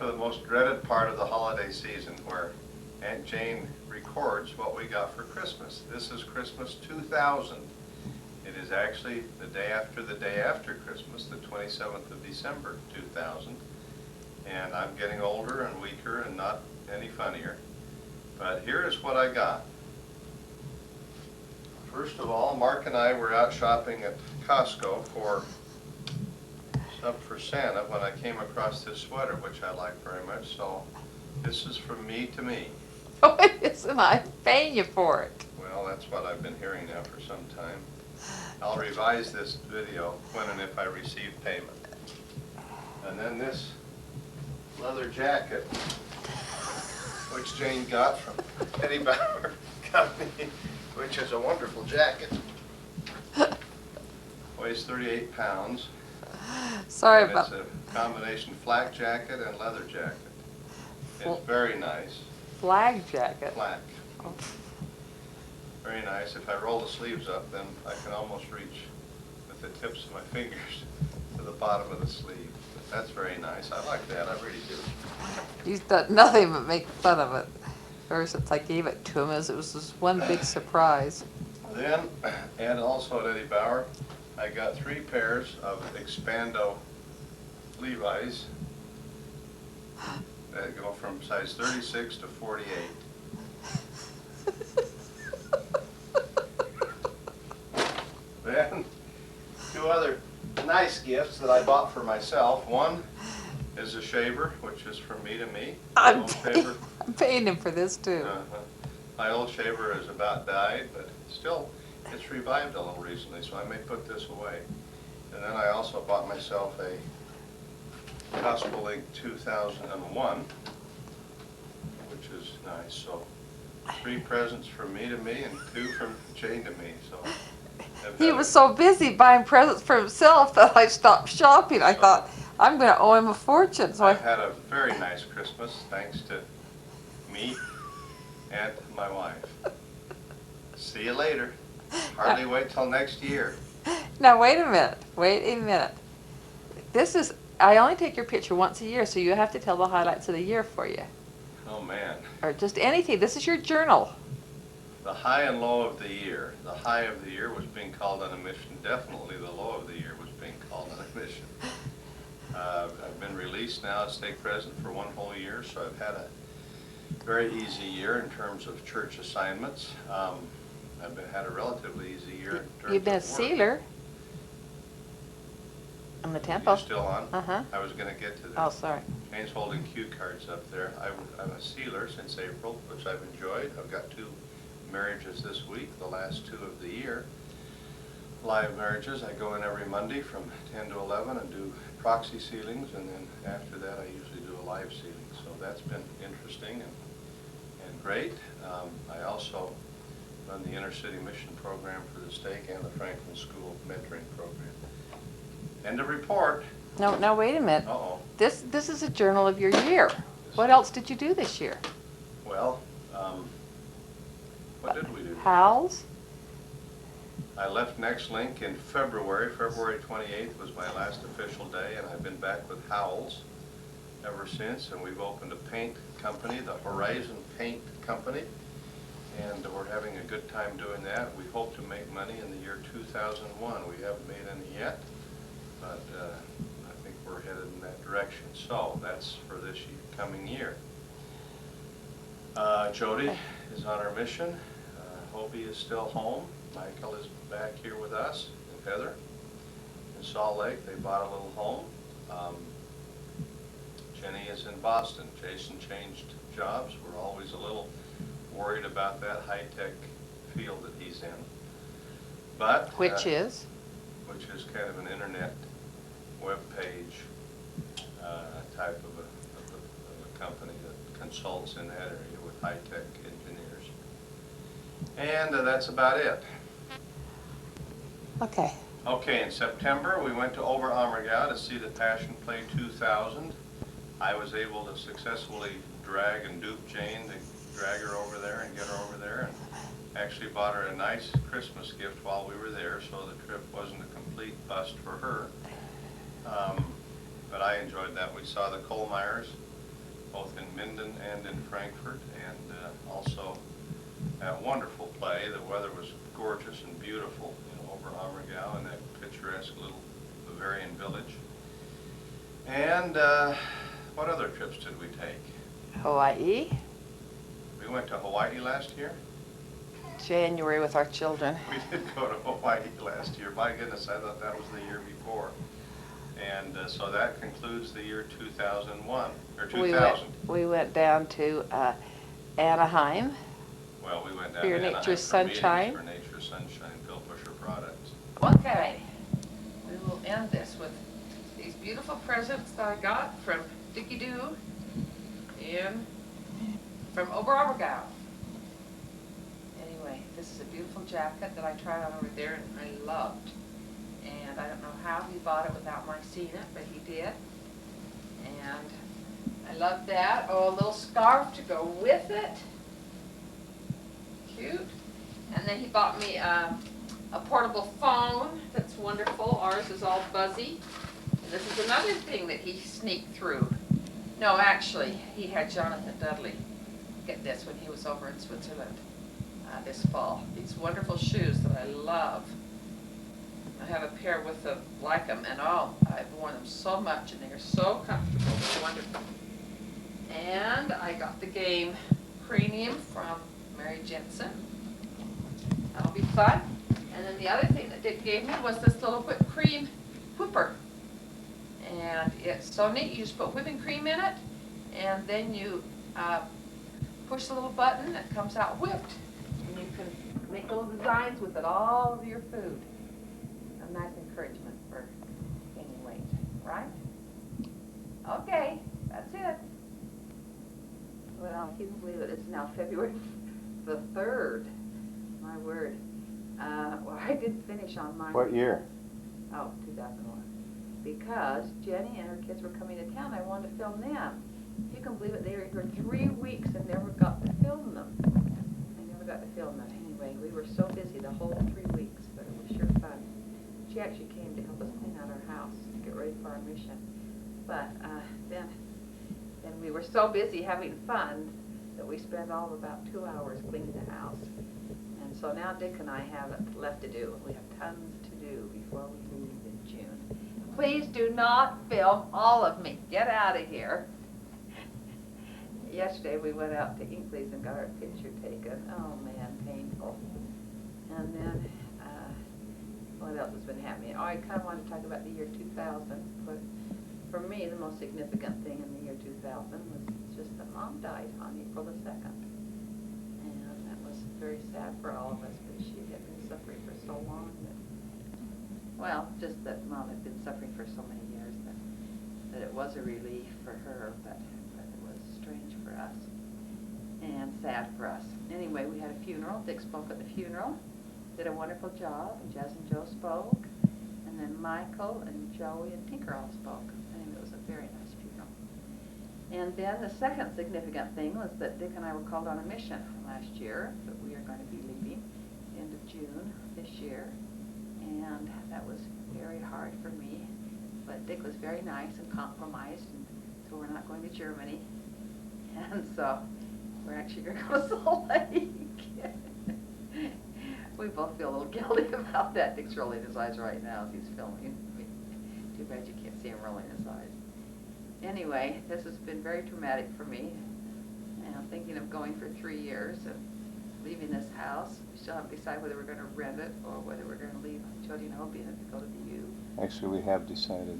The most dreaded part of the holiday season, where Aunt Jane records what we got for Christmas. This is Christmas 2000. It is actually the day after Christmas, the 27th of December 2000. And I'm getting older and weaker and not any funnier. But here is what I got. First of all, Mark and I were out shopping at Costco for Santa when I came across this sweater, which I like very much. So this is from me to me. Oh, it isn't. I'm paying you for it. Well, that's what I've been hearing now for some time. I'll revise this video when and if I receive payment. And then this leather jacket, which Jane got from Eddie Bauer Company, which is a wonderful jacket. Weighs 38 pounds. Sorry And about it's a combination flak jacket and leather jacket. It's very nice. flag jacket. Flak. Oh. Very nice. If I roll the sleeves up, then I can almost reach with the tips of my fingers to the bottom of the sleeve. But that's very nice. I like that. I really do. He's done nothing but make fun of it ever since I gave it to him, as it was just one big surprise. Then, and also at Eddie Bauer, I got 3 pairs of Expando Levi's that go from size 36 to 48. Then, 2 other nice gifts that I bought for myself. One is a shaver, which is from me to me. My I'm old shaver. paying him for this too. My old shaver has about died, but still, it's revived a little recently, so I may put this away. And then I also bought myself a Gospel Link 2001, which is nice. So 3 presents from me to me and 2 from Jane to me. So He was so busy buying presents for himself that I stopped shopping. I thought, I'm going to owe him a fortune. So I've had a very nice Christmas, thanks to me and my wife. See you later. Hardly wait till next year. Now wait a minute. Wait a minute. This is, I only take your picture once a year, so you have to tell the highlights of the year for you. Oh man. Or just anything. This is your journal. The high and low of the year. The high of the year was being called on a mission. Definitely the low of the year was being called on a mission. I've been released now as stake president for 1 whole year, so I've had a very easy year in terms of church assignments. I've had a relatively easy year in terms You've been a of work. sealer on the temple. You still on? Uh-huh. I was going to get to that. Oh, sorry. Jane's holding cue cards up there. I'm a sealer since April, which I've enjoyed. I've got 2 marriages this week, the last 2 of the year. Live marriages. I go in every Monday from 10 to 11 and do proxy sealings, and then after that I usually do a live sealing. So that's been interesting and great. I also run the Inner City Mission Program for the stake and the Franklin School Mentoring Program. End of report. No, now wait a minute. Uh-oh. This is a journal of your year. What else did you do this year? Well, what did we do? Howls? I left NextLink in February. February 28th was my last official day, and I've been back with Howells ever since, and we've opened a paint company, the Horizon Paint Company, and we're having a good time doing that. We hope to make money in the year 2001. We haven't made any yet, but I think we're headed in that direction. So that's for this coming year. Jody is on our mission. Hobie is still home. Michael is back here with us, and Heather in Salt Lake. They bought a little home. Jenny is in Boston. Jason changed jobs. We're always a little worried about that high-tech field that he's in. But Which is? Which is kind of an internet web page type of a company that consults in that area with high-tech engineers. And that's about it. Okay. Okay, in September, we went to Over Ammergau to see the Passion Play 2000. I was able to successfully drag and dupe Jane to drag her over there and get her over there, and actually bought her a nice Christmas gift while we were there, so the trip wasn't a complete bust for her. But I enjoyed that. We saw the Kohlmeyers both in Minden and in Frankfurt, and also a wonderful play. The weather was gorgeous and beautiful, over Ammergau in that picturesque little Bavarian village. And what other trips did we take? Hawaii, We went to Hawaii last year. January with our children. We did go to Hawaii last year. My goodness, I thought that was the year before. And so that concludes the year 2001, or 2000. We went down to Anaheim. Well, we went down For your to Anaheim Nature's for meetings Sunshine. For Nature's Sunshine, Bill Busher products. Okay, we will end this with these beautiful presents that I got from Dickie Doo and from Oberammergau. Anyway, this is a beautiful jacket that I tried on over there and I loved. And I don't know how he bought it without my seeing it, but he did. And I love that. Oh, a little scarf to go with it. Cute. And then he bought me a portable phone that's wonderful. Ours is all buzzy. And this is another thing that he sneaked through. No, actually, he had Jonathan Dudley get this when he was over in Switzerland this fall. These wonderful shoes that I love. I have a pair with them, like them, and all. I've worn them so much, and they are so comfortable. They're wonderful. And I got the game Cranium from Mary Jensen. That'll be fun. And then the other thing that Dick gave me was this little whipped cream whipper. And it's so neat. You just put whipping cream in it, and then you push the little button that comes out whipped. And you can make little designs with it all over your food. A nice encouragement for gaining weight, right? Okay, that's it. Well, can you believe it? It's now February the 3rd. My word. Well, I didn't finish on mine. What year? Oh, 2001. Because Jenny and her kids were coming to town, I wanted to film them. If you can believe it, they were here 3 weeks and never got to film them. I never got to film them. Anyway, we were so busy the whole 3 weeks, but it was sure fun. She actually came to help us clean out our house to get ready for our mission. But then we were so busy having fun that we spent all of about 2 hours cleaning the house. And so now Dick and I have left to do. We have tons to do before we leave in June. Please do not film all of me. Get out of here. Yesterday we went out to Inkley's and got our picture taken. Oh man, painful. And then what else has been happening? Oh, I kind of want to talk about the year 2000. But for me, the most significant thing in the year 2000 was just that Mom died on April the 2nd. And that was very sad for all of us because she had been suffering for so long. Well, just that Mom had been suffering for so many years that it was a relief for her, but it was strange for us and sad for us. Anyway, we had a funeral. Dick spoke at the funeral. Did a wonderful job, and Jez and Joe spoke, and then Michael and Joey and Tinker all spoke, and it was a very nice funeral. And then the second significant thing was that Dick and I were called on a mission last year, that we are going to be leaving end of June this year, and that was very hard for me, but Dick was very nice and compromised, and so we're not going to Germany, and so we're actually going to go to Salt Lake. We both feel a little guilty about that. Dick's rolling his eyes right now as he's filming. Too bad you can't see him rolling his eyes. Anyway, this has been very traumatic for me. And I'm thinking of going for 3 years and leaving this house. We still haven't decided whether we're going to rent it or whether we're going to leave Jody and Hopi and go to the U. Actually, we have decided.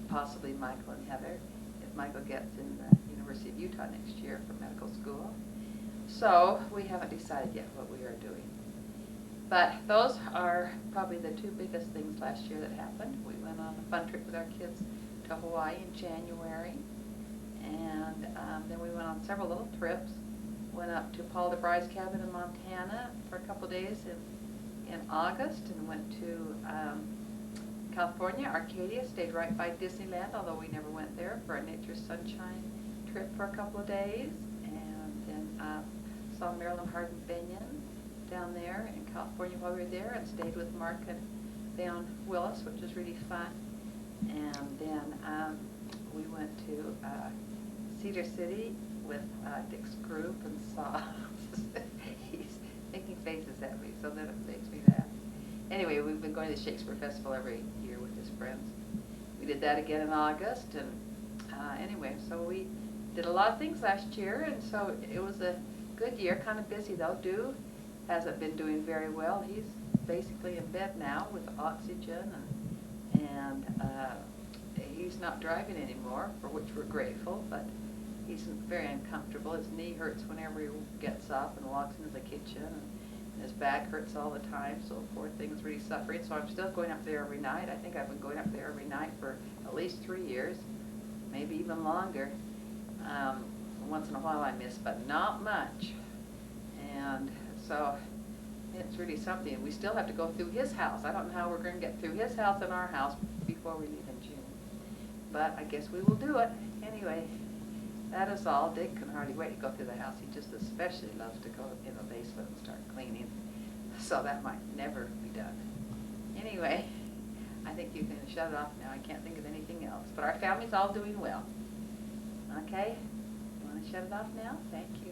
Possibly Michael and Heather, if Michael gets in the University of Utah next year for medical school. So we haven't decided yet what we are doing. But those are probably the 2 biggest things last year that happened. We went on a fun trip with our kids to Hawaii in January. And then we went on several little trips. Went up to Paul DeBry's cabin in Montana for a couple days in August, and went to California, Arcadia, stayed right by Disneyland, although we never went there, for a Nature's Sunshine trip for a couple of days. And then saw Marilyn Hardin-Benyon down there in California while we were there, and stayed with Mark and Van Willis, which was really fun. And then we went to Cedar City with Dick's group and saw, he's making faces at me, so that makes me laugh. Anyway, we've been going to the Shakespeare Festival every year with his friends. We did that again in August, and anyway, so we did a lot of things last year, and so it was a good year, kind of busy though. Dew hasn't been doing very well. He's basically in bed now with oxygen, and he's not driving anymore, for which we're grateful, but he's very uncomfortable. His knee hurts whenever he gets up and walks into the kitchen, and his back hurts all the time, so poor thing's really suffering. So I'm still going up there every night. I think I've been going up there every night for at least 3 years, maybe even longer. Once in a while I miss, but not much. And so it's really something. We still have to go through his house. I don't know how we're going to get through his house and our house before we leave in June. But I guess we will do it. Anyway, that is all. Dick can hardly wait to go through the house. He just especially loves to go in the basement and start cleaning. So that might never be done. Anyway, I think you can shut it off now. I can't think of anything else. But our family's all doing well. Okay? You want to shut it off now? Thank you.